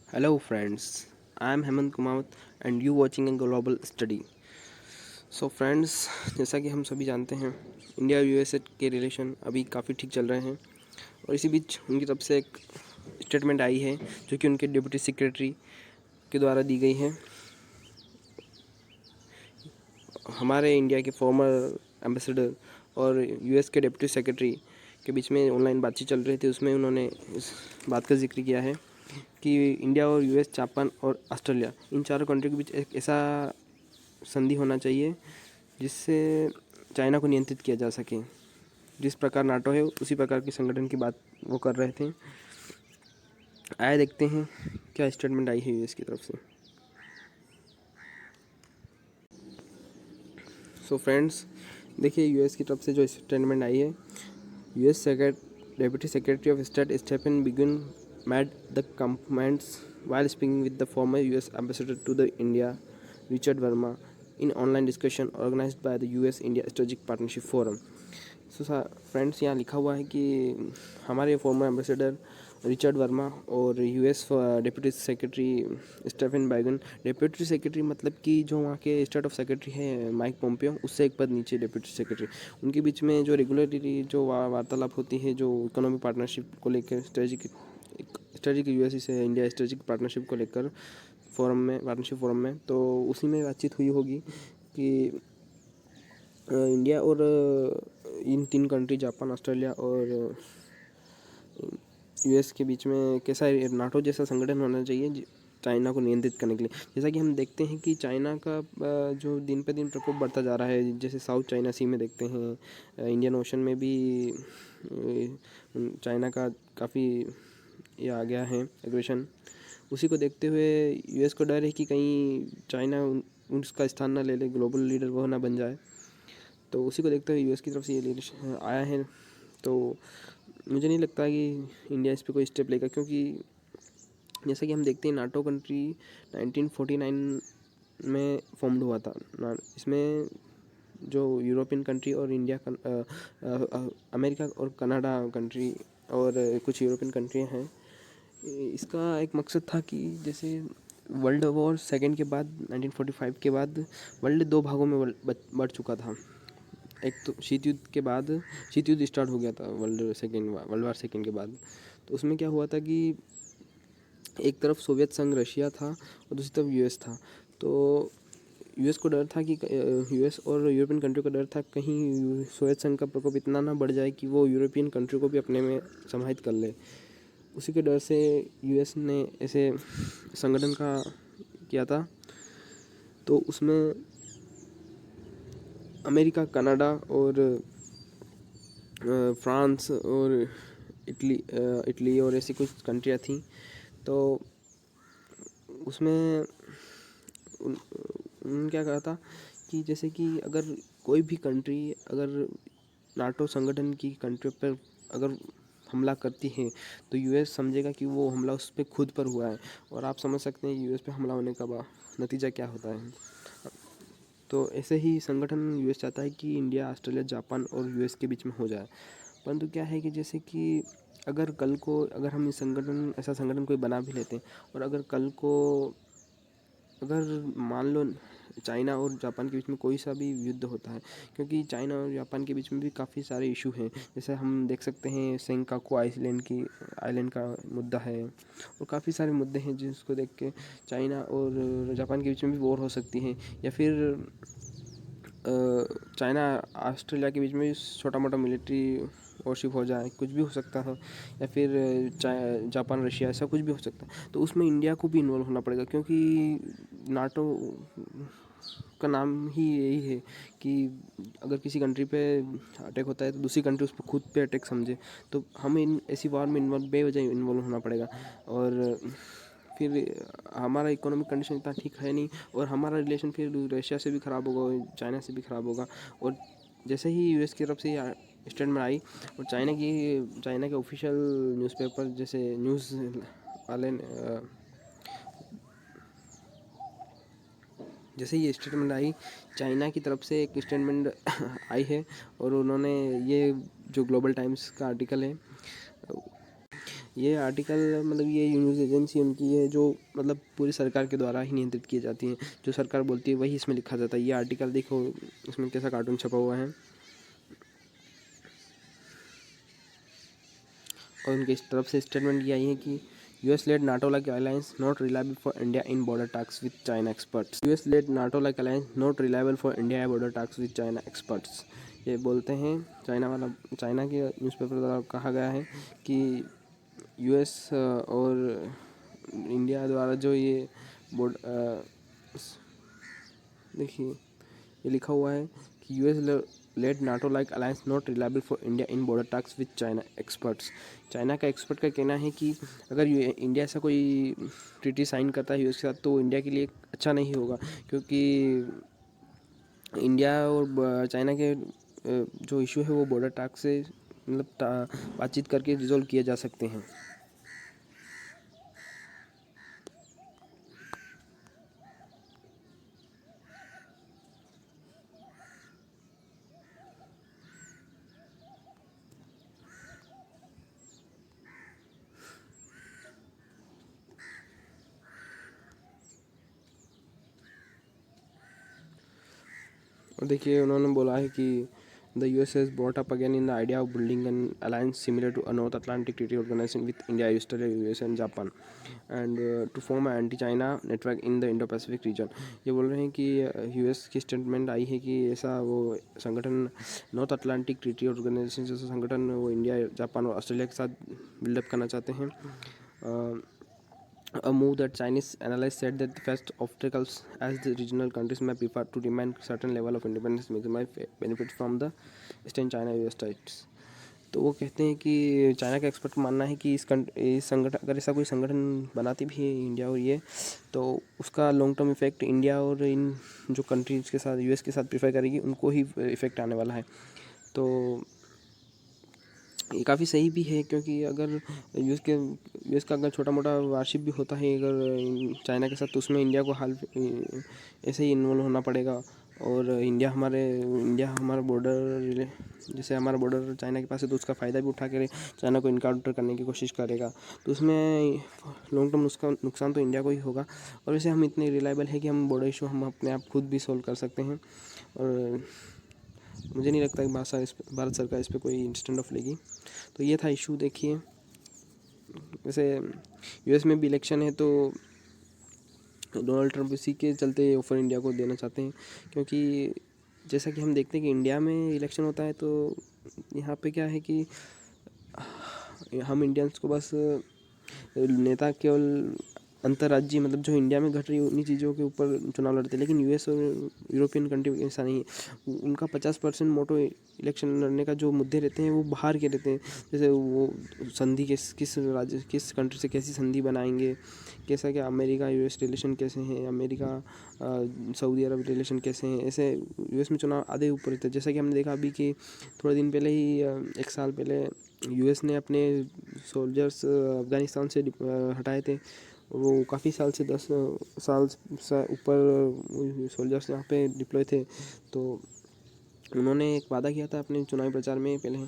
Hello friends, I am Hemant Kumawat and you watching a global study. So friends, जैसा कि हम सभी जानते हैं इंडिया और यूएसए के रिलेशन अभी काफ़ी ठीक चल रहे हैं और इसी बीच उनकी तरफ से एक स्टेटमेंट आई है जो कि उनके डिप्टी सेक्रेटरी के द्वारा दी गई है। हमारे इंडिया के फॉर्मर एम्बेसडर और यूएस के डिप्टी सेक्रेटरी के बीच में ऑनलाइन बातचीत चल रही थी, उसमें उन्होंने इस बात का जिक्र किया है कि इंडिया और यूएस, जापान और ऑस्ट्रेलिया इन चारों कंट्री के बीच एक ऐसा संधि होना चाहिए जिससे चाइना को नियंत्रित किया जा सके। जिस प्रकार नाटो है उसी प्रकार के संगठन की बात वो कर रहे थे। आए देखते हैं क्या स्टेटमेंट आई है यूएस की तरफ से। सो फ्रेंड्स, देखिए यूएस की तरफ से जो स्टेटमेंट आई है, US deputy secretary of state Stephen Biegun made the comments while speaking with the former US ambassador to the India, Richard Verma, in online discussion organized by the US India Strategic Partnership Forum. So friends, यहाँ लिखा हुआ है कि हमारे farmer ambassador Richard Verma और US deputy secretary Stephen बैगन, deputy secretary मतलब कि जो वहाँ के स्टेट ऑफ सेक्रेटरी है माइक पोम्पियो, उससे एक पद नीचे डिप्यूटी सेक्रेटरी, उनके बीच में जो रेगुलरली जो वार्तालाप होती है जो इकोनॉमिक पार्टनरशिप को लेकर स्ट्रेटेजिक यूएस से इंडिया स्ट्रेटेजिक पार्टनरशिप को लेकर पार्टनरशिप फोरम में, तो उसी में बातचीत हुई होगी कि इंडिया और इन तीन कंट्री जापान, ऑस्ट्रेलिया और यूएस के बीच में कैसा नाटो जैसा संगठन होना चाहिए चाइना को नियंत्रित करने के लिए। जैसा कि हम देखते हैं कि चाइना का जो दिन पे दिन प्रकोप बढ़ता जा रहा है, जैसे साउथ चाइना सी में देखते हैं, इंडियन ओशन में भी चाइना का काफ़ी ये आ गया है एग्रेशन। उसी को देखते हुए यूएस को डर है कि कहीं चाइना उसका स्थान ना ले ले, ग्लोबल लीडर वो ना बन जाए। तो उसी को देखते हुए यूएस की तरफ से ये लीडरशिप आया है। तो मुझे नहीं लगता कि इंडिया इस पर कोई स्टेप लेगा, क्योंकि जैसा कि हम देखते हैं नाटो कंट्री 1949 में फॉर्म्ड हुआ था इसमें जो यूरोपियन कंट्री और इंडिया अमेरिका और कनाडा कंट्री और कुछ यूरोपियन कंट्री हैं। इसका एक मकसद था कि जैसे वर्ल्ड वॉर सेकेंड के बाद 1945 के बाद वर्ल्ड दो भागों में बढ़ चुका था। एक तो शीत युद्ध स्टार्ट हो गया था वर्ल्ड वार सेकेंड के बाद। तो उसमें क्या हुआ था कि एक तरफ सोवियत संघ रशिया था और दूसरी तरफ यूएस था। तो यूएस को डर था कि यूएस और यूरोपियन कंट्री को डर था कहीं सोवियत संघ का प्रकोप इतना ना बढ़ जाए कि वो यूरोपियन कंट्री को भी अपने में समाहित कर ले। उसी के डर से यूएस ने ऐसे संगठन का किया था। तो उसमें अमेरिका, कनाडा और फ्रांस और इटली और ऐसी कुछ कंट्रियाँ थीं। तो उसमें उन्होंने क्या कहा था कि जैसे कि अगर कोई भी कंट्री अगर नाटो संगठन की कंट्री पर अगर हमला करती है तो यूएस समझेगा कि वो हमला उस पर खुद पर हुआ है। और आप समझ सकते हैं यूएस पे हमला होने का नतीजा क्या होता है। तो ऐसे ही संगठन यूएस चाहता है कि इंडिया, ऑस्ट्रेलिया, जापान और यूएस के बीच में हो जाए। परंतु क्या है कि जैसे कि अगर कल को अगर हम ऐसा संगठन कोई बना भी लेते हैं और अगर कल को अगर मान लो चाइना और जापान के बीच में कोई सा भी युद्ध होता है, क्योंकि चाइना और जापान के बीच में भी काफ़ी सारे इशू हैं। जैसे हम देख सकते हैं सेंकाकू आइलैंड का मुद्दा है और काफ़ी सारे मुद्दे हैं जिसको देख के चाइना और जापान के बीच में भी वॉर हो सकती है। या फिर चाइना ऑस्ट्रेलिया के बीच में छोटा मोटा मिलिट्री वॉरशिप हो जाए, कुछ भी हो सकता है। या फिर जापान रशिया, ऐसा कुछ भी हो सकता है। तो उसमें इंडिया को भी इन्वॉल्व होना पड़ेगा, क्योंकि नाटो का नाम ही यही है कि अगर किसी कंट्री पे अटैक होता है तो दूसरी कंट्री उस पर खुद पे अटैक समझे। तो हमें ऐसी वार में बेवजह इन्वॉल्व होना पड़ेगा। और फिर हमारा इकोनॉमिक कंडीशन इतना ठीक है नहीं और हमारा रिलेशन फिर रशिया से भी ख़राब होगा, चाइना से भी ख़राब होगा। और जैसे ही यूएस की तरफ से स्टेटमेंट आई और चाइना के ऑफिशियल न्यूज़पेपर जैसे न्यूज़ वाले जैसे ये स्टेटमेंट आई, चाइना की तरफ से एक स्टेटमेंट आई है और उन्होंने ये जो ग्लोबल टाइम्स का आर्टिकल है ये आर्टिकल मतलब ये न्यूज़ एजेंसी उनकी है जो मतलब पूरी सरकार के द्वारा ही नियंत्रित की जाती है, जो सरकार बोलती है वही इसमें लिखा जाता है। ये आर्टिकल देखो इसमें कैसा कार्टून छपा हुआ है और उनके इस तरफ से स्टेटमेंट ये आई है कि US led NATO like alliance not reliable for India in border talks with China experts. US led NATO like alliance not reliable for India border talks with China experts. ये बोलते हैं चाइना के newspaper द्वारा कहा गया है कि US और इंडिया द्वारा जो ये बोर्ड देखिए ये लिखा हुआ है कि US led NATO like alliance not reliable for India in border talks with China experts. China का एक्सपर्ट का कहना है कि अगर इंडिया ऐसा कोई ट्रीटी साइन करता है US के साथ तो इंडिया के लिए अच्छा नहीं होगा, क्योंकि इंडिया और चाइना के जो इशू है वो बॉर्डर टॉक्स से मतलब बातचीत करके रिजॉल्व किए जा सकते हैं। और देखिए उन्होंने बोला है कि the US has brought up again in the idea of building an alliance similar to a North Atlantic Treaty Organization with India, Australia, US and Japan and to form an anti-China network in the Indo-Pacific region। ये बोल रहे हैं कि US की statement आई है कि ऐसा वो संगठन नॉर्थ अटलांटिक ट्रीटी ऑर्गेनाइजेशन जैसा संगठन वो इंडिया, जापान और ऑस्ट्रेलिया के साथ बिल्डअप करना चाहते हैं। A move that Chinese analysts said that the first obstacles as the regional countries may prefer to demand certain level of independence maximize benefits from the Eastern China US states। तो वो कहते हैं कि China का expert का मानना है कि इस संगठन अगर ऐसा कोई संगठन बनाती भी है इंडिया और ये, तो उसका लॉन्ग टर्म इफेक्ट इंडिया और इन जो कंट्रीज के साथ US के साथ प्रीफर करेगी उनको ही इफेक्ट आने वाला है। तो ये काफ़ी सही भी है, क्योंकि अगर US का अगर छोटा मोटा वारशिप भी होता है अगर चाइना के साथ, तो उसमें इंडिया को हाल ऐसे ही इन्वॉल्व होना पड़ेगा। और इंडिया हमारा बॉर्डर, जैसे हमारा बॉर्डर चाइना के पास है तो उसका फ़ायदा भी उठा कर चाइना को इनकाउंटर करने की कोशिश करेगा, तो उसमें लॉन्ग टर्म उसका नुकसान तो इंडिया को ही होगा। और वैसे हम इतने रिलायबल है कि हम बॉर्डर इशू हम अपने आप खुद भी सोल्व कर सकते हैं, और मुझे नहीं लगता कि भारत सरकार इस पर कोई स्टैंड ऑफ लेगी। तो ये था इशू। देखिए वैसे US में भी इलेक्शन है तो डोनाल्ड ट्रंप इसी के चलते ऑफर इंडिया को देना चाहते हैं, क्योंकि जैसा कि हम देखते हैं कि इंडिया में इलेक्शन होता है तो यहाँ पे क्या है कि हम इंडियंस को बस नेता केवल अंतर्राज्यीय मतलब जो इंडिया में घट रही है उन्हीं चीज़ों के ऊपर चुनाव लड़ते हैं, लेकिन US और यूरोपियन कंट्री ऐसा नहीं है। उनका 50% मोटो इलेक्शन लड़ने का जो मुद्दे रहते हैं वो बाहर के रहते हैं, जैसे वो संधि किस राज्य किस कंट्री से कैसी संधि बनाएंगे, कैसा क्या अमेरिका US रिलेशन कैसे हैं, अमेरिका सऊदी अरब रिलेशन कैसे हैं, ऐसे US में चुनाव आधे ऊपर रहते हैं। जैसा कि हमने देखा अभी कि थोड़े दिन पहले ही 1 साल पहले US ने अपने सोल्जर्स अफ़गानिस्तान से हटाए थे। वो काफ़ी साल से 10 साल से ऊपर सोल्जर्स यहाँ पे डिप्लॉय थे, तो उन्होंने एक वादा किया था अपने चुनावी प्रचार में पहले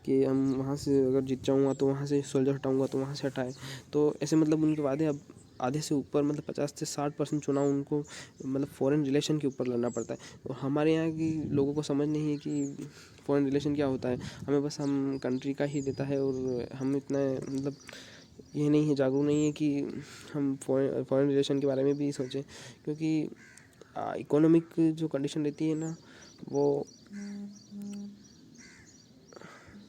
कि हम वहाँ से अगर जीत जाऊँगा तो वहाँ से सोल्जर हटाऊँगा, तो वहाँ से हटाए। तो ऐसे मतलब उनके वादे अब आधे से ऊपर मतलब 50 से 60% चुनाव उनको मतलब फॉरेन रिलेशन के ऊपर लड़ना पड़ता है। तो हमारे यहाँ की लोगों को समझ नहीं है कि फॉरेन रिलेशन क्या होता है, हमें बस हम कंट्री का ही देता है, और हम इतना मतलब ये नहीं है, जागरूक नहीं है कि हम फॉरेन रिलेशन के बारे में भी सोचें, क्योंकि इकोनॉमिक जो कंडीशन रहती है ना वो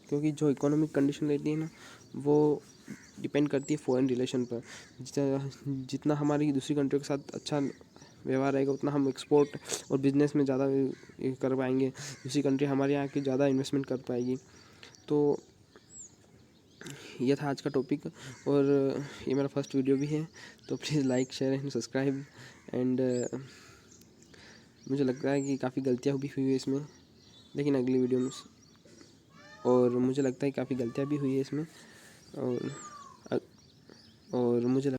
क्योंकि जो इकोनॉमिक कंडीशन रहती है ना वो डिपेंड करती है फॉरेन रिलेशन पर। जितना हमारी दूसरी कंट्री के साथ अच्छा व्यवहार रहेगा उतना हम एक्सपोर्ट और बिजनेस में ज़्यादा कर पाएंगे, दूसरी कंट्री हमारे यहाँ की ज़्यादा इन्वेस्टमेंट कर पाएगी। तो यह था आज का टॉपिक, और ये मेरा फर्स्ट वीडियो भी है, तो please like share and subscribe. And मुझे लगता है कि काफ़ी गलतियाँ भी हुई है इसमें, लेकिन अगली वीडियो में, और मुझे लगता है काफ़ी गलतियाँ भी हुई है इसमें, और मुझे